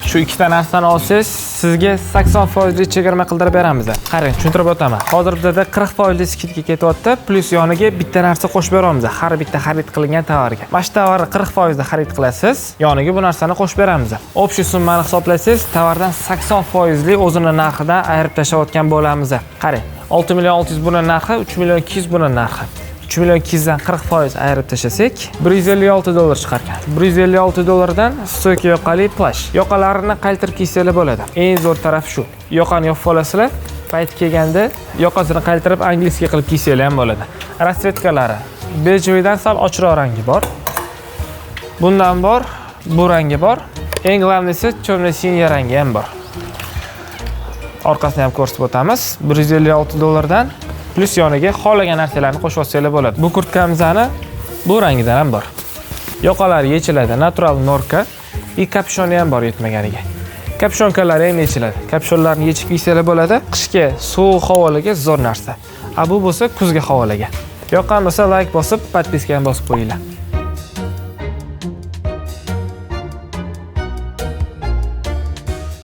Shu ikkita narsani olsangiz, sizga 80% chegirma qildirib beramiz. Qarang, tushuntirib o'taman. Hozir bizda 40% skidka ketyapti, plus yoniga bitta narsa qo'shib beramiz. Har bitta xarid qilingan tovarga. Mana shu tovarni 40% xarid qilasiz, yoniga bu narsani qo'shib beramiz. Общий summani hisoblasangiz, tovardan 80% o'zining narxidan ayirib tashlayotgan bo'lamiz. Qarang, 6 million 600 buni narxi, 3 million 200 buni narxi. 3 million 200 dan 40% ayirib tashlasak, $156 chiqar ekan. $156 stoyka yoqali plash. Yoqalarini qaytirib kiysanglar bo'ladi. Eng zo'r taraf shu. Yoqani yopib olasizlar, payt kelganda yoqasini qaytirib angliskiy qilib kiysanglar ham bo'ladi. Rasvetkalari bejeviydan sal ochroq rangi bor. Bundan bor, bu rangi bor. Eng glavnisi черно-синий rangi ham bor. Orqasini ham ko'rsatib o'tamiz. $156 dan plus yoniga xohlagan narsalarni qo'shib olsanglar bo'ladi. Bu kurtkamizani bu rangidan ham bor. Yoqalari yechiladi, natural norka, и kapshoni ham bor yetmaganiga. Kapshonkalari ham yechiladi. Kapshonlarni yechib kiysanglar bo'ladi. Qishga, sovuq havolarga zo'r narsa. Bu bo'lsa kuzga havolarga. Yoqqan bo'lsa like bosib, podpiska ham bosib qo'yinglar.